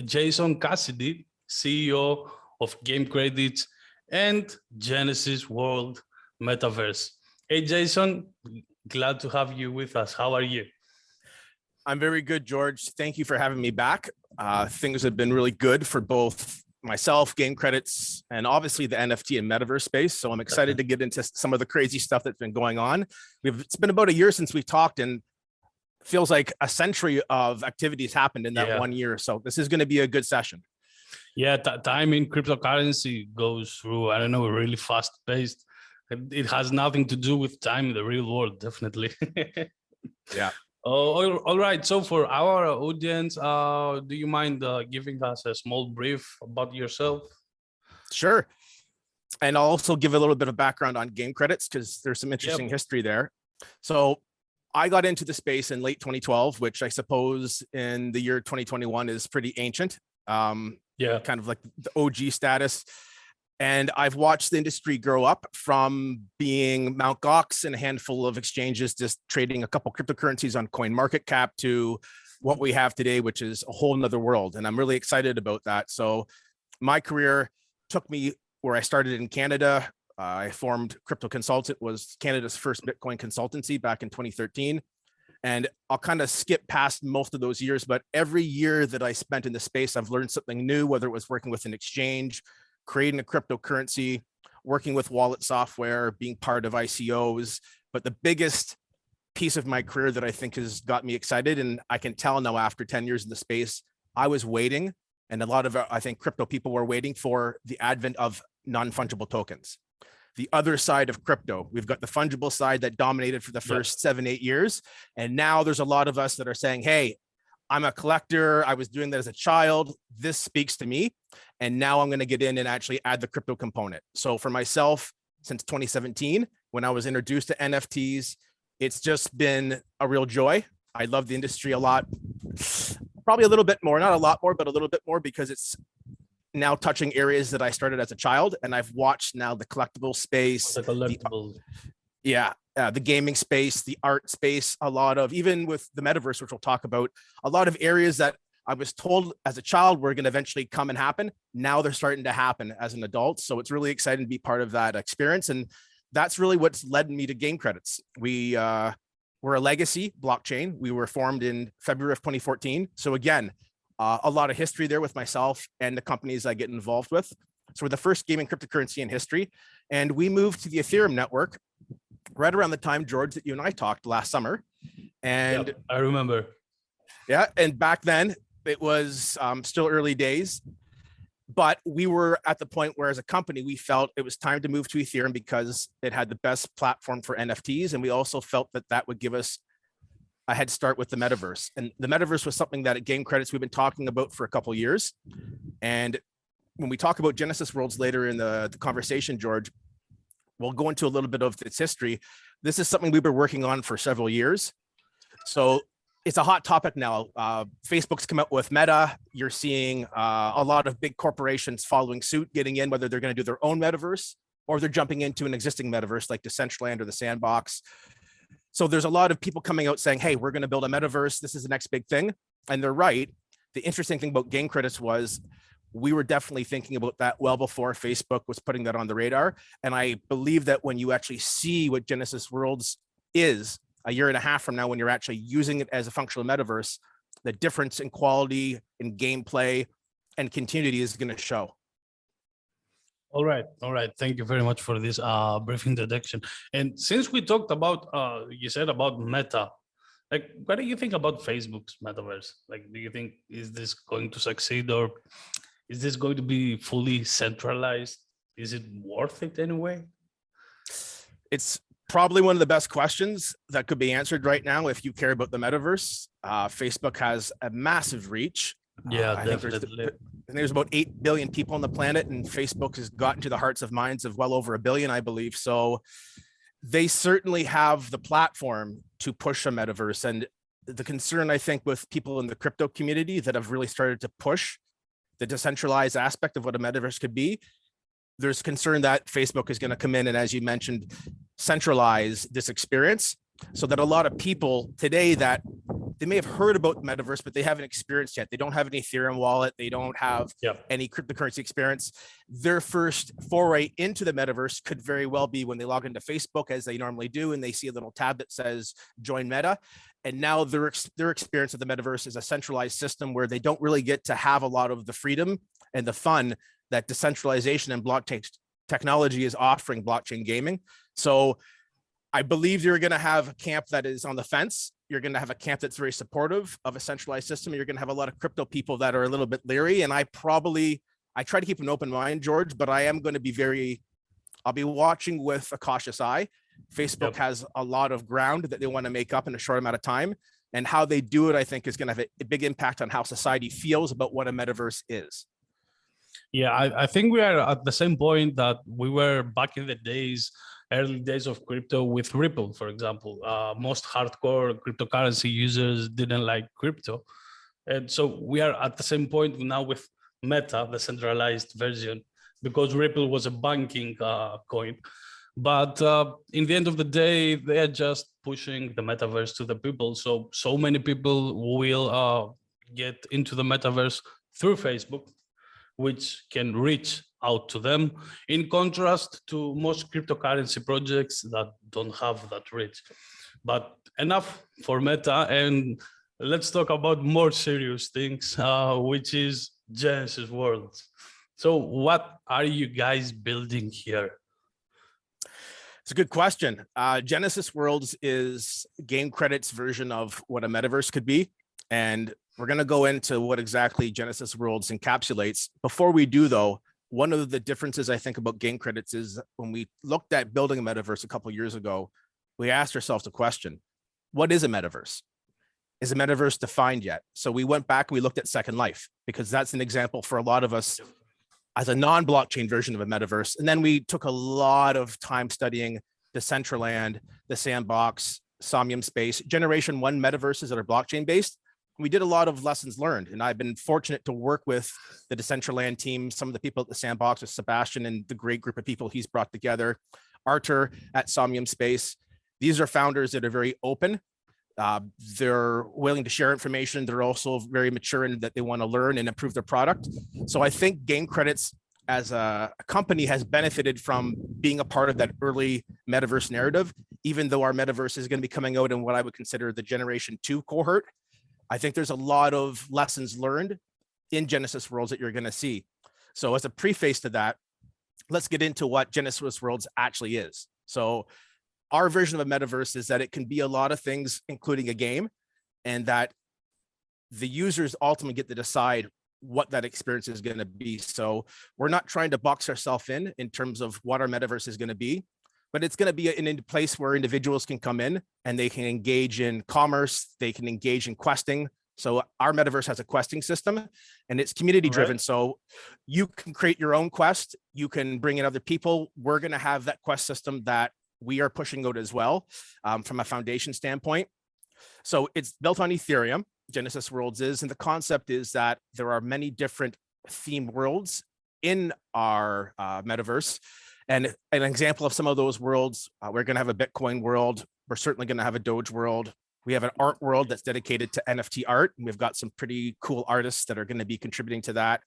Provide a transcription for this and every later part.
Jason Cassidy, CEO of Game Credits and Genesis World Metaverse. Hey, Jason, glad to have you with us. How are you? I'm very good, George. Thank you for having me back. Things have been really good for both myself, Game Credits, and obviously the NFT and Metaverse space. So I'm excited to get into some of the crazy stuff that's been going on. It's been about a year since we've talked, and feels like a century of activities happened in that 1 year. So this is going to be a good session. Yeah, time in cryptocurrency goes through, I don't know, really fast paced. It has nothing to do with time in the real world, definitely. Yeah. All right. So for our audience, do you mind giving us a small brief about yourself? Sure. And I'll also give a little bit of background on Game Credits because there's some interesting history there. So I got into the space in late 2012, which I suppose in the year 2021 is pretty ancient. Kind of like the OG status. And I've watched the industry grow up from being Mt. Gox and a handful of exchanges, just trading a couple cryptocurrencies on CoinMarketCap to what we have today, which is a whole nother world. And I'm really excited about that. So my career took me where I started in Canada. I formed Crypto Consultant, was Canada's first Bitcoin consultancy back in 2013. And I'll kind of skip past most of those years, but every year that I spent in the space, I've learned something new, whether it was working with an exchange, creating a cryptocurrency, working with wallet software, being part of ICOs. But the biggest piece of my career that I think has got me excited, and I can tell now after 10 years in the space, I was waiting, and a lot of, I think, crypto people were waiting for the advent of non-fungible tokens. The other side of crypto, we've got the fungible side that dominated for the first 7-8 years. And now there's a lot of us that are saying, hey, I'm a collector. I was doing that as a child. This speaks to me. And now I'm going to get in and actually add the crypto component. So for myself, since 2017, when I was introduced to NFTs, it's just been a real joy. I love the industry a lot, probably a little bit more, not a lot more, but a little bit more, because it's now touching areas that I started as a child. And I've watched now the collectible space, the gaming space, the art space, a lot of, even with the metaverse, which we'll talk about, a lot of areas that I was told as a child were going to eventually come and happen. Now they're starting to happen as an adult. So it's really exciting to be part of that experience. And that's really what's led me to Game Credits. We're a legacy blockchain. We were formed in February of 2014. So again, a lot of history there with myself and the companies I get involved with. So we're the first gaming cryptocurrency in history. And we moved to the Ethereum network right around the time, George, that you and I talked last summer. And I remember. Yeah. And back then it was still early days, but we were at the point where as a company, we felt it was time to move to Ethereum because it had the best platform for NFTs. And we also felt that that would give us a head start with the metaverse. And the metaverse was something that at Game Credits we've been talking about for a couple of years. And when we talk about Genesis Worlds later in the conversation, George, we'll go into a little bit of its history. This is something we've been working on for several years. So it's a hot topic now. Facebook's come out with Meta. You're seeing a lot of big corporations following suit, getting in, whether they're going to do their own metaverse or they're jumping into an existing metaverse like Decentralized or the Sandbox. So there's a lot of people coming out saying, hey, we're going to build a metaverse. This is the next big thing. And they're right. The interesting thing about Game Credits was we were definitely thinking about that well before Facebook was putting that on the radar. And I believe that when you actually see what Genesis Worlds is a year and a half from now, when you're actually using it as a functional metaverse, the difference in quality, in gameplay, and continuity is going to show. All right. Thank you very much for this brief introduction. And since we talked about, you said about Meta, like, what do you think about Facebook's metaverse? Like, do you think, is this going to succeed, or is this going to be fully centralized? Is it worth it anyway? It's probably one of the best questions that could be answered right now if you care about the metaverse. Facebook has a massive reach. Yeah, definitely. There's about 8 billion people on the planet, and Facebook has gotten to the hearts of minds of well over 1 billion, I believe. So they certainly have the platform to push a metaverse. And the concern, I think, with people in the crypto community that have really started to push the decentralized aspect of what a metaverse could be, there's concern that Facebook is going to come in and, as you mentioned, centralize this experience so that a lot of people today that they may have heard about metaverse, but they haven't experienced yet. They don't have an Ethereum wallet. They don't have any cryptocurrency experience. Their first foray into the metaverse could very well be when they log into Facebook, as they normally do, and they see a little tab that says join Meta. And now their experience of the metaverse is a centralized system where they don't really get to have a lot of the freedom and the fun that decentralization and blockchain technology is offering blockchain gaming. So I believe you're going to have a camp that is on the fence. You're going to have a camp that's very supportive of a centralized system. You're going to have a lot of crypto people that are a little bit leery. And I try to keep an open mind, George, but I am going to be I'll be watching with a cautious eye. Facebook has a lot of ground that they want to make up in a short amount of time. And how they do it, I think, is going to have a big impact on how society feels about what a metaverse is. Yeah, I think we are at the same point that we were back in the early days of crypto with Ripple, for example. Most hardcore cryptocurrency users didn't like crypto. And so we are at the same point now with Meta, the centralized version, because Ripple was a banking coin. But in the end of the day, they are just pushing the metaverse to the people. So many people will get into the metaverse through Facebook, which can reach out to them, in contrast to most cryptocurrency projects that don't have that reach. But enough for Meta, and let's talk about more serious things, which is Genesis Worlds. So what are you guys building here? It's a good question. Genesis Worlds is Game Credit's version of what a metaverse could be. And we're going to go into what exactly Genesis Worlds encapsulates. Before we do, though, one of the differences I think about Game Credits is when we looked at building a metaverse a couple of years ago, we asked ourselves the question, what is a metaverse? Is a metaverse defined yet? So we went back and we looked at Second Life, because that's an example for a lot of us as a non-blockchain version of a metaverse. And then we took a lot of time studying Decentraland, the Sandbox, Somnium Space, Generation 1 metaverses that are blockchain-based. We did a lot of lessons learned, and I've been fortunate to work with the Decentraland team, some of the people at the Sandbox with Sebastian and the great group of people he's brought together, Artur at Somnium Space. These are founders that are very open. They're willing to share information. They're also very mature in that they want to learn and improve their product. So I think Game Credits as a company has benefited from being a part of that early metaverse narrative, even though our metaverse is going to be coming out in what I would consider the Generation 2 cohort. I think there's a lot of lessons learned in Genesis Worlds that you're going to see. So as a preface to that, let's get into what Genesis Worlds actually is. So our version of a metaverse is that it can be a lot of things, including a game, and that the users ultimately get to decide what that experience is going to be. So we're not trying to box ourselves in terms of what our metaverse is going to be, but it's going to be in a place where individuals can come in and they can engage in commerce, they can engage in questing. So our metaverse has a questing system, and it's community driven. Right. So you can create your own quest. You can bring in other people. We're going to have that quest system that we are pushing out as well from a foundation standpoint. So it's built on Ethereum, Genesis Worlds is, and the concept is that there are many different themed worlds in our metaverse. And an example of some of those worlds, we're going to have a Bitcoin world. We're certainly going to have a Doge world. We have an art world that's dedicated to NFT art. And we've got some pretty cool artists that are going to be contributing to that.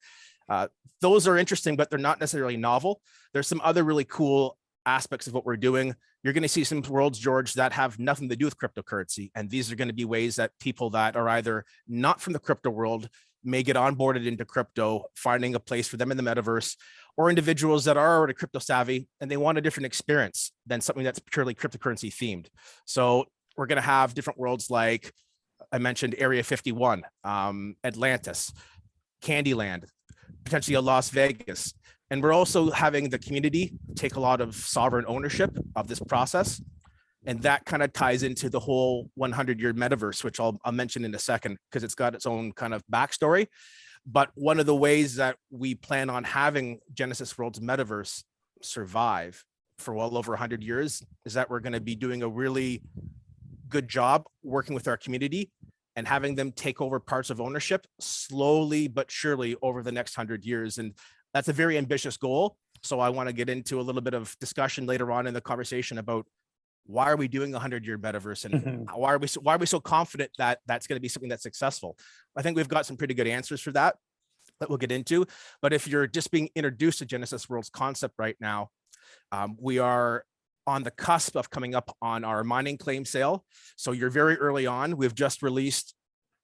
Those are interesting, but they're not necessarily novel. There's some other really cool aspects of what we're doing. You're going to see some worlds, George, that have nothing to do with cryptocurrency. And these are going to be ways that people that are either not from the crypto world may get onboarded into crypto, finding a place for them in the metaverse, or individuals that are already crypto savvy and they want a different experience than something that's purely cryptocurrency themed. So we're going to have different worlds like I mentioned, Area 51, Atlantis, Candyland, potentially a Las Vegas. And we're also having the community take a lot of sovereign ownership of this process. And that kind of ties into the whole 100-year metaverse, which I'll mention in a second, because it's got its own kind of backstory. But one of the ways that we plan on having Genesis Worlds metaverse survive for well over 100 years is that we're going to be doing a really good job working with our community and having them take over parts of ownership slowly but surely over the next 100 years. And that's a very ambitious goal. So I want to get into a little bit of discussion later on in the conversation about why are we doing a 100-year metaverse, and why are we so confident that that's going to be something that's successful? I think we've got some pretty good answers for that we'll get into. But if you're just being introduced to Genesis World's concept right now, we are on the cusp of coming up on our mining claim sale. So you're very early on. We've just released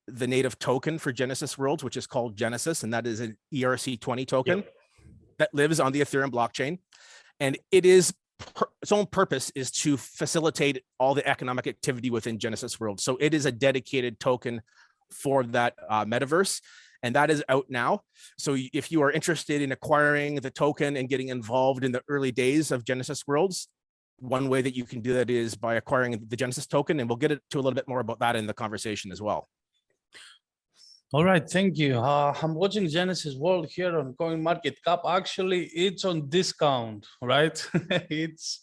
the native token for Genesis Worlds, which is called Genesis, and that is an ERC20 token that lives on the Ethereum blockchain. And it is its own purpose is to facilitate all the economic activity within Genesis World. So it is a dedicated token for that metaverse, and that is out now. So if you are interested in acquiring the token and getting involved in the early days of Genesis Worlds, one way that you can do that is by acquiring the Genesis token, and we'll get into a little bit more about that in the conversation as well. All right, thank you. I'm watching Genesis World here on CoinMarketCap. Actually, it's on discount, right? it's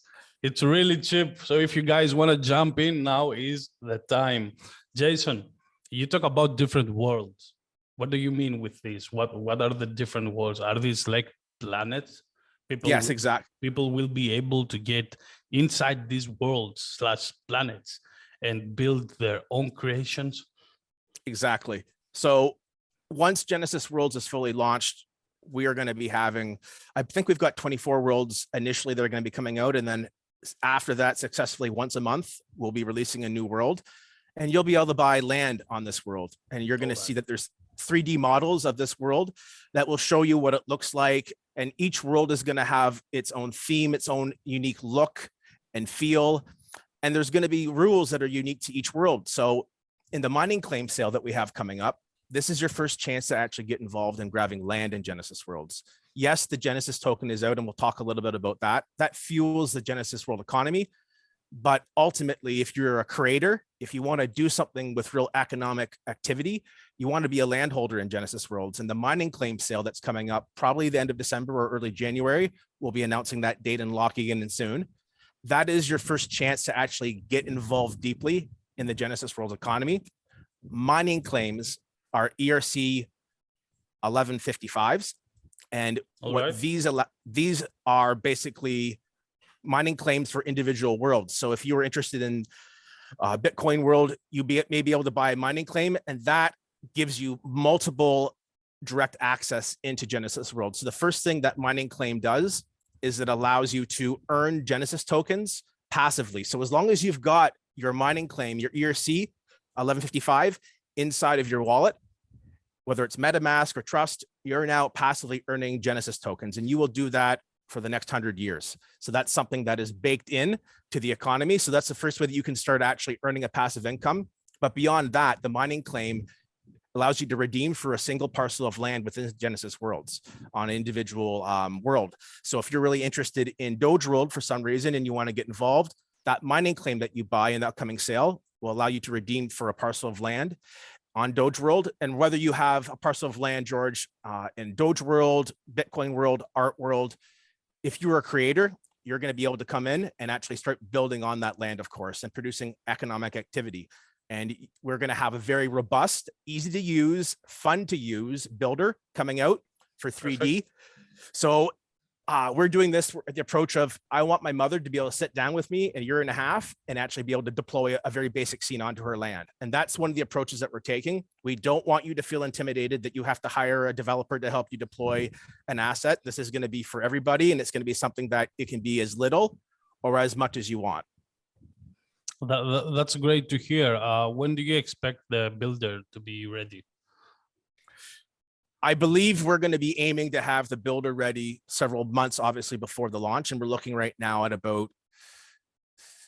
really cheap. So if you guys want to jump in, now is the time. Jason, you talk about different worlds. What do you mean with this? What are the different worlds? Are these like planets? Yes, exactly. People will be able to get inside these worlds / planets and build their own creations. Exactly. So once Genesis Worlds is fully launched, we are going to be having, I think we've got 24 worlds initially that are going to be coming out. And then after that, successfully once a month, we'll be releasing a new world. And you'll be able to buy land on this world. And you're going to see that there's 3D models of this world that will show you what it looks like. And each world is going to have its own theme, its own unique look and feel. And there's going to be rules that are unique to each world. So in the mining claim sale that we have coming up, this is your first chance to actually get involved in grabbing land in Genesis Worlds. Yes, the Genesis token is out, and we'll talk a little bit about that. That fuels the Genesis World economy. But ultimately, if you're a creator, if you want to do something with real economic activity, you want to be a landholder in Genesis Worlds. And the mining claim sale that's coming up, probably the end of December or early January, we'll be announcing that date and locking in soon. That is your first chance to actually get involved deeply in the Genesis Worlds economy. Mining claims are ERC 1155s. And these are basically mining claims for individual worlds. So if you were interested in Bitcoin world, you may be able to buy a mining claim, and that gives you multiple direct access into Genesis World. So the first thing that mining claim does is it allows you to earn Genesis tokens passively. So as long as you've got your mining claim, your ERC 1155 inside of your wallet, whether it's MetaMask or Trust, you're now passively earning Genesis tokens, and you will do that for the next 100 years. So that's something that is baked in to the economy. So that's the first way that you can start actually earning a passive income. But beyond that, the mining claim allows you to redeem for a single parcel of land within Genesis Worlds on an individual world. So if you're really interested in Doge World for some reason and you want to get involved, that mining claim that you buy in the upcoming sale will allow you to redeem for a parcel of land on Doge World. And whether you have a parcel of land, George, in Doge World, Bitcoin World, Art World, if you're a creator, you're going to be able to come in and actually start building on that land, of course, and producing economic activity. And we're going to have a very robust, easy to use, fun to use builder coming out for 3D. Perfect. So we're doing this at the approach of, I want my mother to be able to sit down with me in a year and a half and actually be able to deploy a very basic scene onto her land. And that's one of the approaches that we're taking. We don't want you to feel intimidated that you have to hire a developer to help you deploy an asset. This is going to be for everybody, and it's going to be something that it can be as little or as much as you want. That's great to hear. When do you expect the builder to be ready? I believe we're going to be aiming to have the builder ready several months, obviously, before the launch. And we're looking right now at about,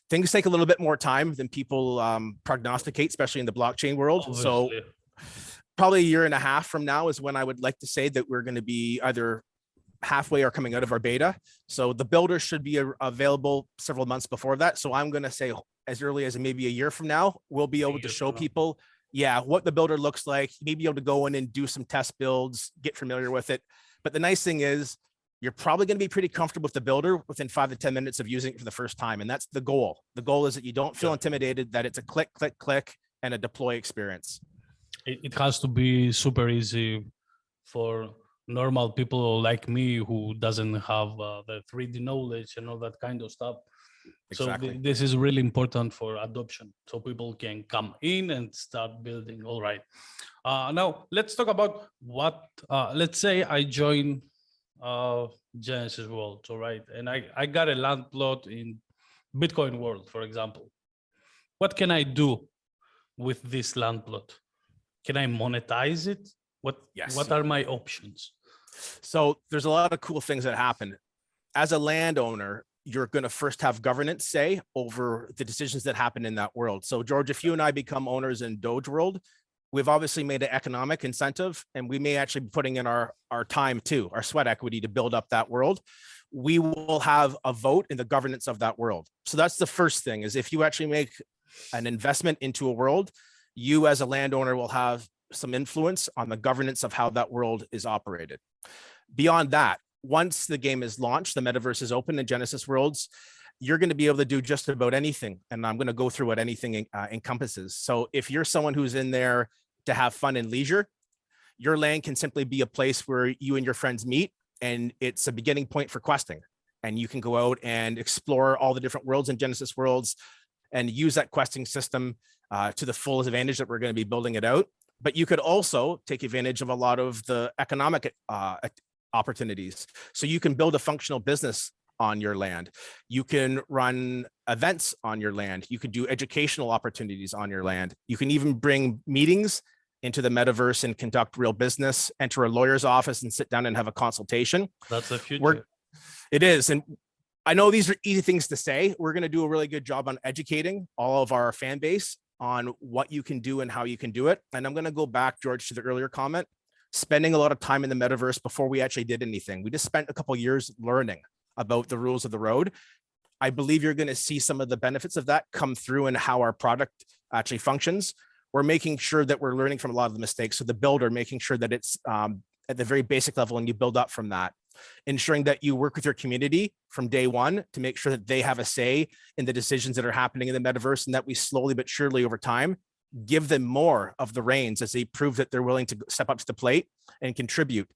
things take a little bit more time than people prognosticate, especially in the blockchain world. Obviously. So probably a year and a half from now is when I would like to say that we're going to be either halfway or coming out of our beta. So the builder should be available several months before that. So I'm going to say as early as maybe a year from now, we'll be able to show people what the builder looks like. You may be able to go in and do some test builds, get familiar with it. But the nice thing is you're probably going to be pretty comfortable with the builder within 5 to 10 minutes of using it for the first time. And that's the goal. The goal is that you don't feel intimidated, that it's a click, click, click, and a deploy experience. It has to be super easy for normal people like me who doesn't have the 3D knowledge and all that kind of stuff. Exactly. So this is really important for adoption, so people can come in and start building. All right. Now let's talk about what. Let's say I join Genesis World, all right, and I got a land plot in Bitcoin world, for example. What can I do with this land plot? Can I monetize it? Yes. What are my options? So there's a lot of cool things that happen. As a landowner, you're going to first have governance say over the decisions that happen in that world. So George, if you and I become owners in Doge world, we've obviously made an economic incentive, and we may actually be putting in our time too, our sweat equity to build up that world. We will have a vote in the governance of that world. So that's the first thing, is if you actually make an investment into a world, you as a landowner will have some influence on the governance of how that world is operated. Beyond that, once the game is launched, the metaverse is open in Genesis Worlds, you're going to be able to do just about anything. And I'm going to go through what anything encompasses. So if you're someone who's in there to have fun and leisure, your land can simply be a place where you and your friends meet, and it's a beginning point for questing. And you can go out and explore all the different worlds in Genesis Worlds and use that questing system to the full advantage that we're going to be building it out. But you could also take advantage of a lot of the economic opportunities. So you can build a functional business on your land. You can run events on your land. You could do educational opportunities on your land. You can even bring meetings into the metaverse and conduct real business, enter a lawyer's office and sit down and have a consultation. That's the future. It is. And I know these are easy things to say. We're going to do a really good job on educating all of our fan base on what you can do and how you can do it. And I'm going to go back, George, to the earlier comment, spending a lot of time in the metaverse before we actually did anything. We just spent a couple of years learning about the rules of the road. I believe you're going to see some of the benefits of that come through in how our product actually functions. We're making sure that we're learning from a lot of the mistakes. So the builder, making sure that it's at the very basic level and you build up from that. Ensuring that you work with your community from day one to make sure that they have a say in the decisions that are happening in the metaverse, and that we slowly but surely over time give them more of the reins as they prove that they're willing to step up to the plate and contribute.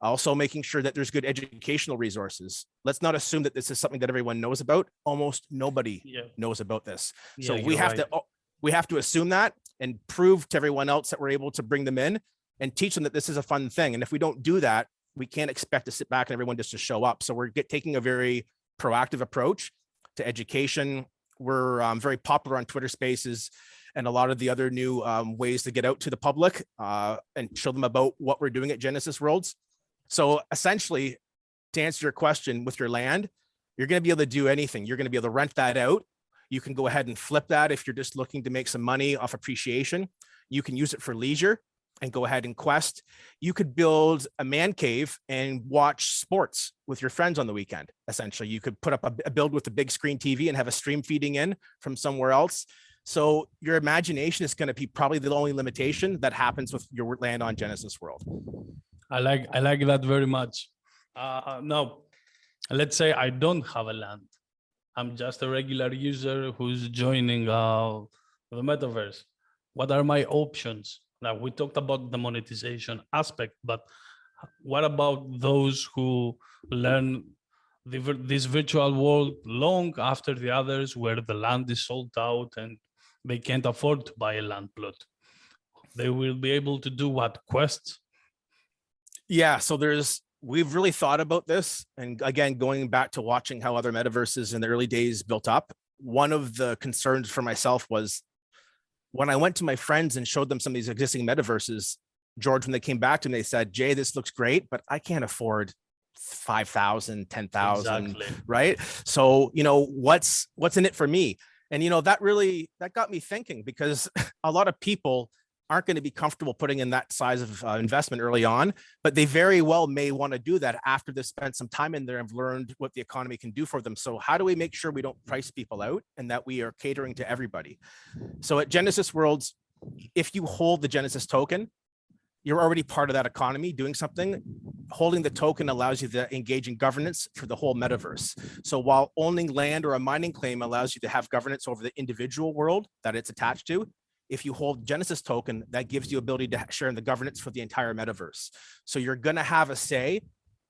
Also making sure that there's good educational resources. Let's not assume that this is something that everyone knows about. Almost nobody knows about this. So we have to assume that and prove to everyone else that we're able to bring them in and teach them that this is a fun thing. And if we don't do that, we can't expect to sit back and everyone just to show up. So we're taking a very proactive approach to education. We're very popular on Twitter Spaces and a lot of the other new ways to get out to the public and show them about what we're doing at Genesis Worlds. So essentially, to answer your question, with your land, you're going to be able to do anything. You're going to be able to rent that out. You can go ahead and flip that if you're just looking to make some money off appreciation. You can use it for leisure and go ahead and quest. You could build a man cave and watch sports with your friends on the weekend. Essentially, you could put up a build with a big screen TV and have a stream feeding in from somewhere else. So your imagination is going to be probably the only limitation that happens with your land on Genesis World. I like that very much. Now, let's say I don't have a land. I'm just a regular user who's joining the metaverse. What are my options? Now, we talked about the monetization aspect, but what about those who learn this virtual world long after the others, where the land is sold out and they can't afford to buy a land plot? They will be able to do what? Quests? Yeah, so we've really thought about this. And again, going back to watching how other metaverses in the early days built up, one of the concerns for myself was when I went to my friends and showed them some of these existing metaverses, George, when they came back to me, they said, Jay, this looks great, but I can't afford 5,000, 10,000, exactly. Right? So, what's in it for me? And, that got me thinking, because a lot of people aren't going to be comfortable putting in that size of investment early on, but they very well may want to do that after they've spent some time in there and learned what the economy can do for them. So how do we make sure we don't price people out and that we are catering to everybody? So at Genesis Worlds, if you hold the Genesis token, you're already part of that economy doing something. Holding the token allows you to engage in governance for the whole metaverse. So while owning land or a mining claim allows you to have governance over the individual world that it's attached to, if you hold Genesis token, that gives you ability to share in the governance for the entire metaverse. So you're going to have a say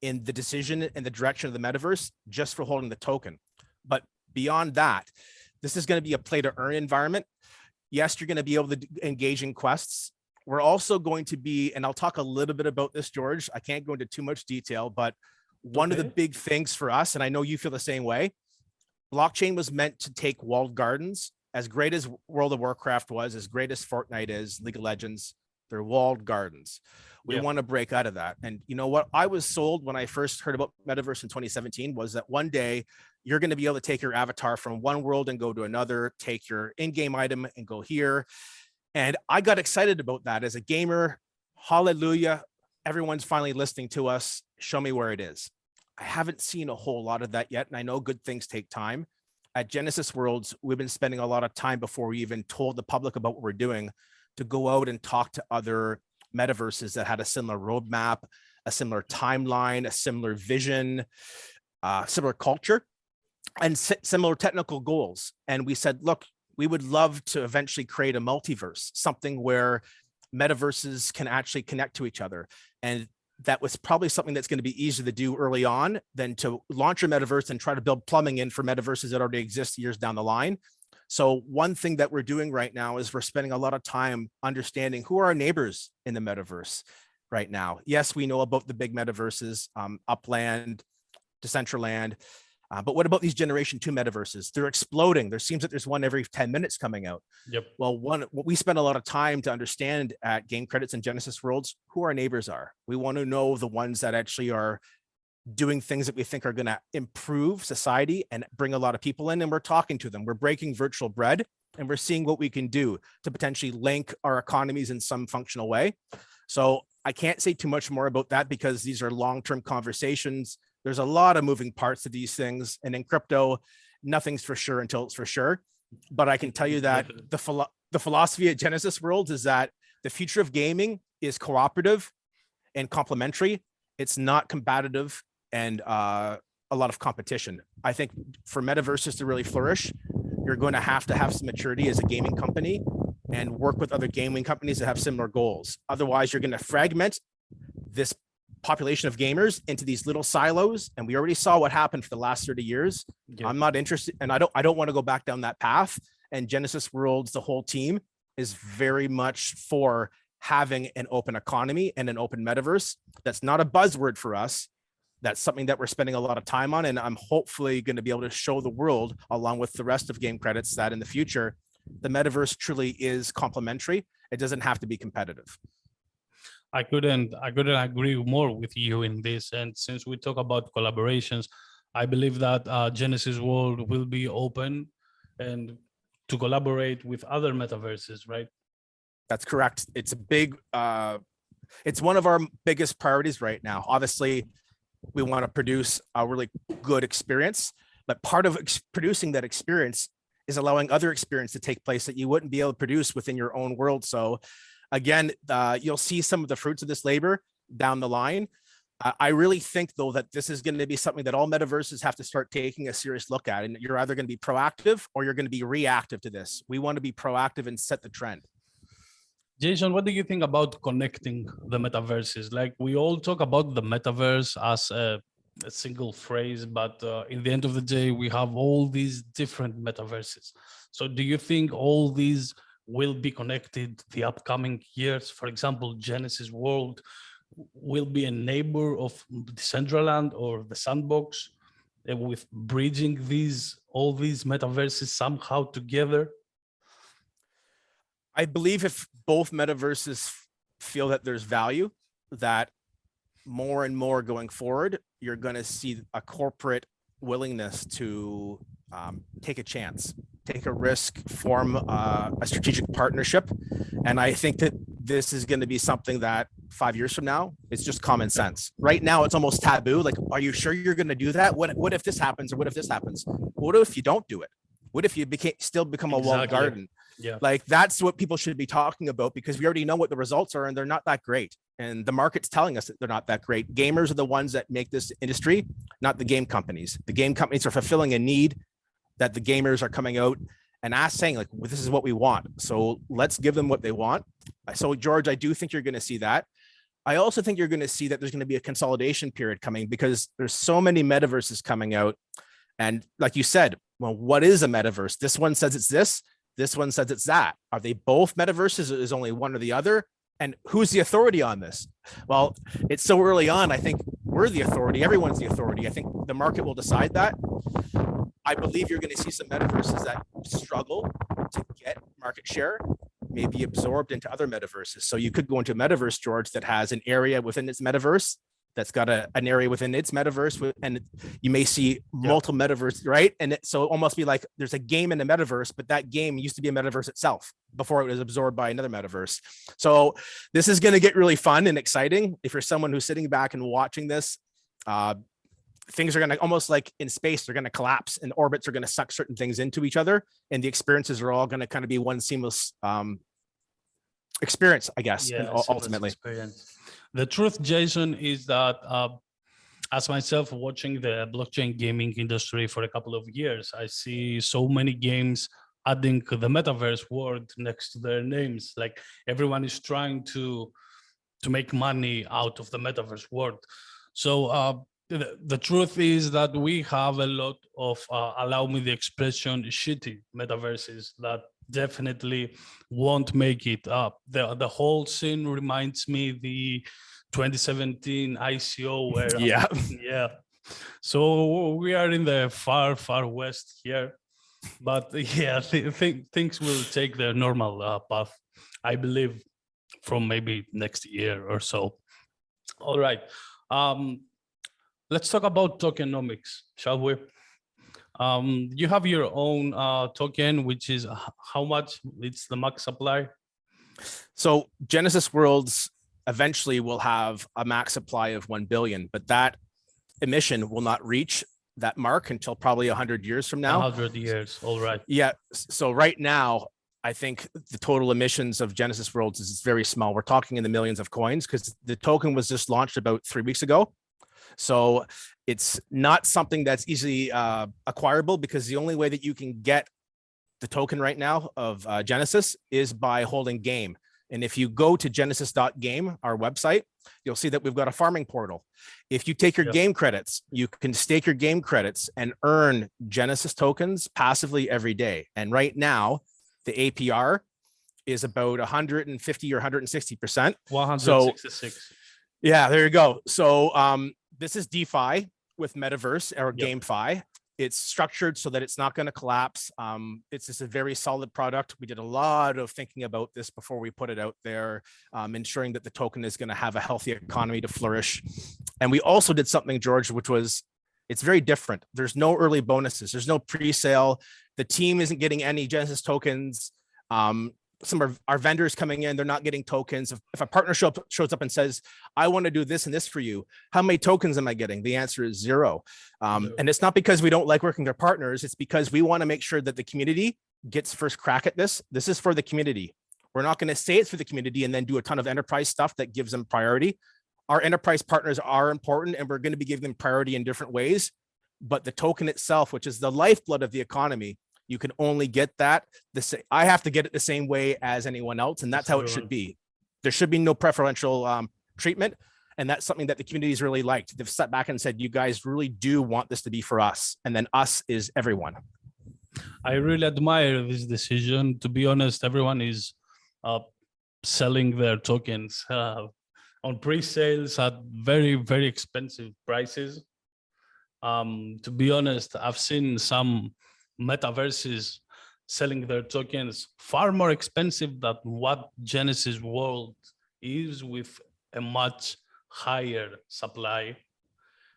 in the decision and the direction of the metaverse just for holding the token. But beyond that, this is going to be a play to earn environment. Yes, you're going to be able to engage in quests. We're also going to be, and I'll talk a little bit about this, George. I can't go into too much detail, but one of the big things for us, and I know you feel the same way, blockchain was meant to take walled gardens. As great as World of Warcraft was, as great as Fortnite is, League of Legends, they're walled gardens. We want to break out of that. And you know what I was sold when I first heard about Metaverse in 2017 was that one day you're going to be able to take your avatar from one world and go to another, take your in-game item and go here. And I got excited about that as a gamer. Hallelujah. Everyone's finally listening to us. Show me where it is. I haven't seen a whole lot of that yet. And I know good things take time. At Genesis Worlds, we've been spending a lot of time before we even told the public about what we're doing to go out and talk to other metaverses that had a similar roadmap, a similar timeline, a similar vision, similar culture, and similar technical goals. And we said, look, we would love to eventually create a multiverse, something where metaverses can actually connect to each other. And that was probably something that's going to be easier to do early on than to launch a metaverse and try to build plumbing in for metaverses that already exist years down the line. So one thing that we're doing right now is we're spending a lot of time understanding who are our neighbors in the metaverse right now. Yes, we know about the big metaverses, Upland, Decentralized, but what about these generation 2 metaverses? They're exploding. There seems that there's one every 10 minutes coming out. Yep. Well, what we spend a lot of time to understand at Game Credits and Genesis Worlds, who our neighbors are. We want to know the ones that actually are doing things that we think are going to improve society and bring a lot of people in, and we're talking to them. We're breaking virtual bread, and we're seeing what we can do to potentially link our economies in some functional way. So I can't say too much more about that because these are long-term conversations. There's a lot of moving parts to these things, and in crypto, nothing's for sure until it's for sure. But I can tell you that the philosophy at Genesis Worlds is that the future of gaming is cooperative and complementary. It's not competitive and a lot of competition. I think for metaverses to really flourish, you're going to have some maturity as a gaming company and work with other gaming companies that have similar goals. Otherwise, you're going to fragment this population of gamers into these little silos. And we already saw what happened for the last 30 years. Yeah. I'm not interested, and I don't want to go back down that path. And Genesis Worlds, the whole team is very much for having an open economy and an open metaverse. That's not a buzzword for us. That's something that we're spending a lot of time on. And I'm hopefully going to be able to show the world, along with the rest of Game Credits, that in the future, the metaverse truly is complementary. It doesn't have to be competitive. I couldn't agree more with you in this. And since we talk about collaborations, I believe that Genesis World will be open and to collaborate with other metaverses, right? That's correct. It's a big, it's one of our biggest priorities right now. Obviously, we want to produce a really good experience, but part of producing that experience is allowing other experience to take place that you wouldn't be able to produce within your own world. So again, you'll see some of the fruits of this labor down the line. I really think, though, that this is going to be something that all metaverses have to start taking a serious look at. And you're either going to be proactive or you're going to be reactive to this. We want to be proactive and set the trend. Jason, what do you think about connecting the metaverses? Like, we all talk about the metaverse as a single phrase, but in the end of the day, we have all these different metaverses. So do you think all these will be connected the upcoming years? For example, Genesis World will be a neighbor of Decentraland or the Sandbox, with bridging all these metaverses somehow together? I believe if both metaverses feel that there's value, that more and more going forward, you're going to see a corporate willingness to take a chance, take a risk, form a strategic partnership. And I think that this is going to be something that 5 years from now, it's just common sense. Right now, it's almost taboo. Like, are you sure you're going to do that? What if this happens? Or what if this happens? What if you don't do it? What if you still become a walled garden? Yeah. Like, that's what people should be talking about, because we already know what the results are and they're not that great. And the market's telling us that they're not that great. Gamers are the ones that make this industry, not the game companies. The game companies are fulfilling a need that the gamers are coming out and saying, like, well, this is what we want. So let's give them what they want. So George, I do think you're going to see that. I also think you're going to see that there's going to be a consolidation period coming, because there's so many metaverses coming out. And like you said, well, what is a metaverse? This one says it's this one says it's that. Are they both metaverses? Is only one or the other? And who's the authority on this? Well, it's so early on. I think we're the authority. Everyone's the authority. I think the market will decide that. I believe you're going to see some metaverses that struggle to get market share, may be absorbed into other metaverses. So you could go into a metaverse, George, that has an area within its metaverse that's got an area within its metaverse, and you may see multiple metaverse, right? And so it almost be like there's a game in the metaverse, but that game used to be a metaverse itself before it was absorbed by another metaverse. So this is going to get really fun and exciting. If you're someone who's sitting back and watching this, things are going to almost like in space, they're going to collapse and orbits are going to suck certain things into each other. And the experiences are all going to kind of be one seamless experience, I guess, ultimately. Experience. The truth, Jason, is that as myself watching the blockchain gaming industry for a couple of years, I see so many games adding the metaverse word next to their names. Like everyone is trying to make money out of the metaverse word. So the truth is that we have a lot of, allow me the expression, shitty metaverses that definitely won't make it up. The whole scene reminds me the 2017 ICO where yeah. So we are in the far west here, but yeah, things will take their normal path, I believe, from maybe next year or so. All right. Let's talk about tokenomics, shall we? You have your own token, which is how much? It's the max supply. So Genesis Worlds eventually will have a max supply of 1 billion, but that emission will not reach that mark until probably 100 years from now. 100 years, all right. Yeah, so right now, I think the total emissions of Genesis Worlds is very small. We're talking in the millions of coins because the token was just launched about 3 weeks ago. So it's not something that's easily acquirable because the only way that you can get the token right now of Genesis is by holding game. And if you go to genesis.game, our website, you'll see that we've got a farming portal. If you take your game credits, you can stake your game credits and earn Genesis tokens passively every day. And right now, the APR is about 150 or 160%. 166. So, yeah, there you go. So this is DeFi with Metaverse or GameFi. It's structured so that it's not going to collapse. It's just a very solid product. We did a lot of thinking about this before we put it out there, ensuring that the token is going to have a healthy economy to flourish. And we also did something, George, which was, it's very different. There's no early bonuses. There's no pre-sale. The team isn't getting any Genesis tokens. Some of our vendors coming in, they're not getting tokens. If a partner shows up and says, I want to do this and this for you, how many tokens am I getting? The answer is 0. And it's not because we don't like working with our partners. It's because we want to make sure that the community gets first crack at this. This is for the community. We're not going to say it's for the community and then do a ton of enterprise stuff that gives them priority. Our enterprise partners are important and we're going to be giving them priority in different ways. But the token itself, which is the lifeblood of the economy, you can only get that. I have to get it the same way as anyone else, and that's how it should be. There should be no preferential treatment, and that's something that the community's really liked. They've sat back and said, you guys really do want this to be for us, and then us is everyone. I really admire this decision. To be honest, everyone is selling their tokens on pre-sales at very, very expensive prices. To be honest, I've seen some metaverses selling their tokens far more expensive than what Genesis World is, with a much higher supply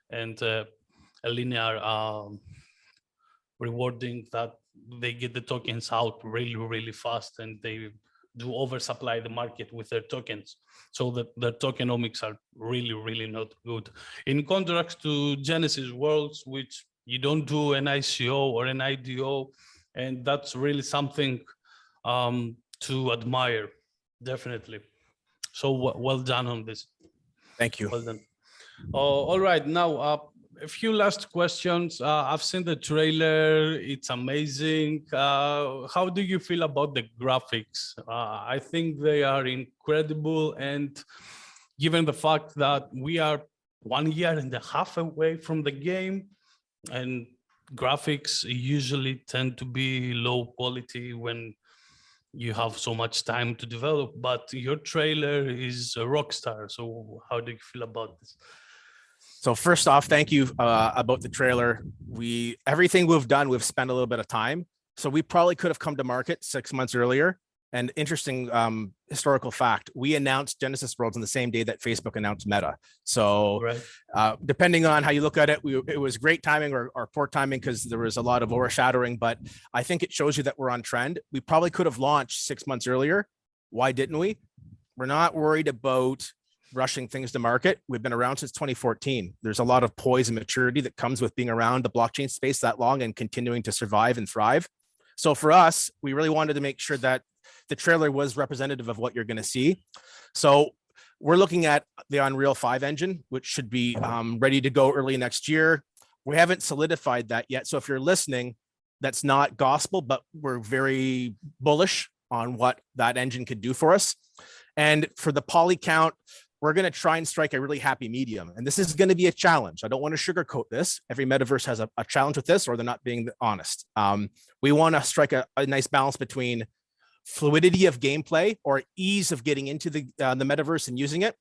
and a linear rewarding that they get the tokens out really, really fast, and they do oversupply the market with their tokens. So that the tokenomics are really, really not good. In contrast to Genesis Worlds, which you don't do an ICO or an IDO, and that's really something to admire, definitely. So well done on this. Thank you. Well done. All right, now a few last questions. I've seen the trailer, it's amazing. How do you feel about the graphics? I think they are incredible, and given the fact that we are 1.5 years away from the game, and graphics usually tend to be low quality when you have so much time to develop, but your trailer is a rock star. So how do you feel about this? So first off, thank you about the trailer. Everything we've done, we've spent a little bit of time. So we probably could have come to market 6 months earlier. And interesting historical fact, we announced Genesis Worlds on the same day that Facebook announced Meta. So right. Depending on how you look at it, it was great timing or poor timing because there was a lot of overshadowing, but I think it shows you that we're on trend. We probably could have launched 6 months earlier. Why didn't we? We're not worried about rushing things to market. We've been around since 2014. There's a lot of poise and maturity that comes with being around the blockchain space that long and continuing to survive and thrive. So for us, we really wanted to make sure that the trailer was representative of what you're going to see. So we're looking at the Unreal 5 engine, which should be ready to go early next year. We haven't solidified that yet. So if you're listening, that's not gospel, but we're very bullish on what that engine could do for us. And for the poly count, we're going to try and strike a really happy medium. And this is going to be a challenge. I don't want to sugarcoat this. Every metaverse has a challenge with this, or they're not being honest. We want to strike a nice balance between fluidity of gameplay or ease of getting into the metaverse and using it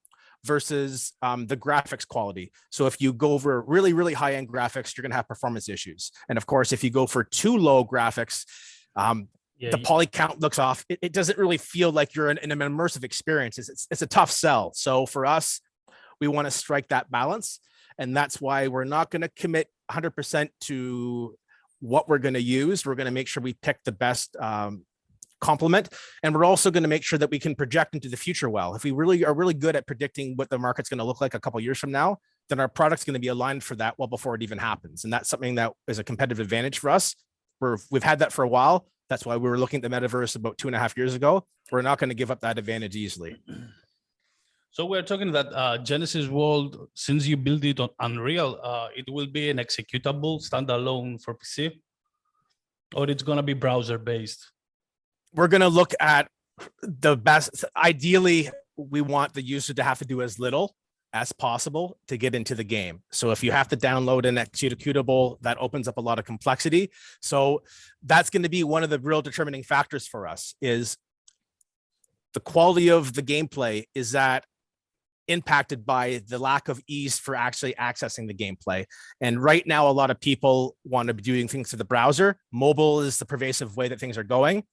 versus the graphics quality. So if you go over really, really high-end graphics, you're going to have performance issues. And of course, if you go for too low graphics, the poly count looks off. It doesn't really feel like you're in an immersive experience. It's a tough sell. So for us, we want to strike that balance. And that's why we're not going to commit 100% to what we're going to use. We're going to make sure we pick the best complement. And we're also going to make sure that we can project into the future well. If we really are really good at predicting what the market's going to look like a couple of years from now, then our product's going to be aligned for that well before it even happens. And that's something that is a competitive advantage for us. We've had that for a while. That's why we were looking at the metaverse about 2.5 years ago. We're not going to give up that advantage easily. So we're talking that Genesis World, since you build it on Unreal, it will be an executable standalone for PC, or it's going to be browser based? We're going to look at the best. Ideally, we want the user to have to do as little as possible to get into the game. So if you have to download an executable, that opens up a lot of complexity. So that's going to be one of the real determining factors for us, is the quality of the gameplay. Is that impacted by the lack of ease for actually accessing the gameplay? And right now, a lot of people want to be doing things through the browser. Mobile is the pervasive way that things are going.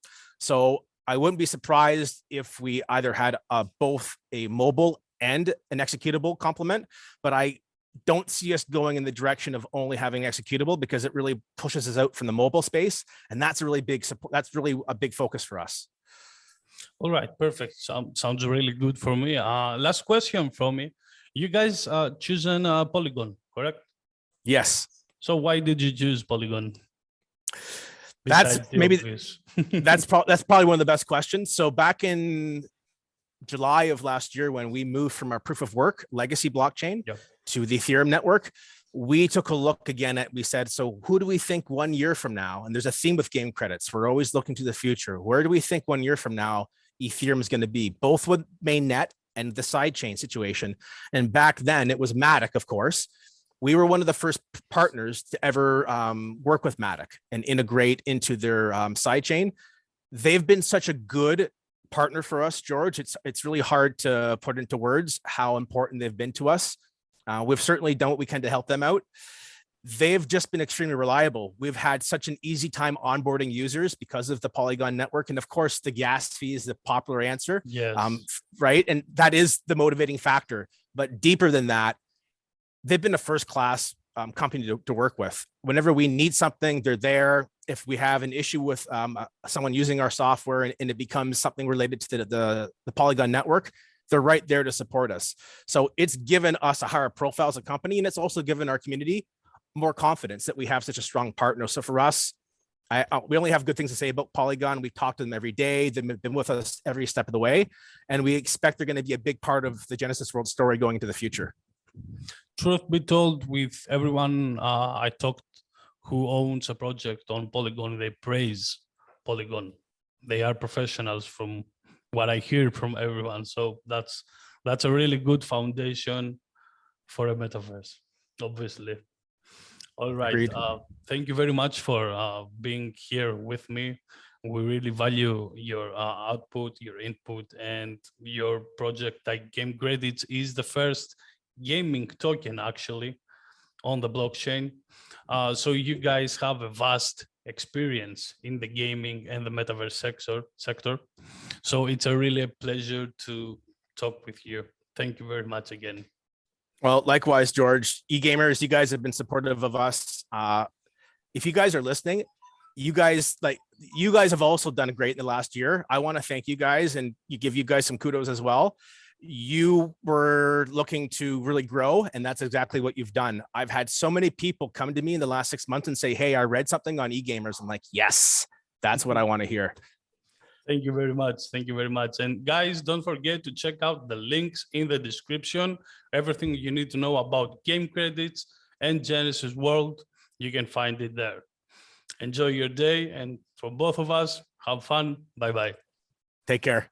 So I wouldn't be surprised if we either had both a mobile and an executable complement, but I don't see us going in the direction of only having executable, because it really pushes us out from the mobile space. And that's a really big support. That's really a big focus for us. All right, perfect. Sounds really good for me. Last question from me. You guys chosen Polygon, correct? Yes. So why did you choose Polygon? That's maybe that's probably one of the best questions. So back in July of last year, when we moved from our proof of work legacy blockchain to the Ethereum network, we took a look again at, we said, so who do we think 1 year from now? And there's a theme with game credits. We're always looking to the future. Where do we think 1 year from now Ethereum is going to be, both with mainnet and the sidechain situation? And back then it was Matic, of course. We were one of the first partners to ever work with Matic and integrate into their sidechain. They've been such a good partner for us, George. It's really hard to put into words how important they've been to us. We've certainly done what we can to help them out. They've just been extremely reliable. We've had such an easy time onboarding users because of the Polygon network. And of course, the gas fee is the popular answer, right? And that is the motivating factor. But deeper than that, they've been a first-class company to work with. Whenever we need something, they're there. If we have an issue with someone using our software and it becomes something related to the Polygon network, they're right there to support us. So it's given us a higher profile as a company, and it's also given our community more confidence that we have such a strong partner. So for us, we only have good things to say about Polygon. We talk to them every day. They've been with us every step of the way, and we expect they're going to be a big part of the Genesis World story going into the future. Truth be told, with everyone I talked who owns a project on Polygon, they praise Polygon. They are professionals from what I hear from everyone. So that's a really good foundation for a metaverse, obviously. All right. Agreed. Thank you very much for being here with me. We really value your output, your input, and your project. Like Game Credits is the first gaming token actually on the blockchain. So you guys have a vast experience in the gaming and the metaverse sector. So it's a really a pleasure to talk with you. Thank you very much again. Well, likewise, George. eGamers, you guys have been supportive of us. If you guys are listening, you guys have also done great in the last year. I want to thank you guys and give you guys some kudos as well. You were looking to really grow, and that's exactly what you've done. I've had so many people come to me in the last 6 months and say, hey, I read something on eGamers. I'm like, yes, that's what I want to hear. Thank you very much. Thank you very much. And guys, don't forget to check out the links in the description. Everything you need to know about Game Credits and Genesis World, you can find it there. Enjoy your day. And for both of us, have fun. Bye-bye. Take care.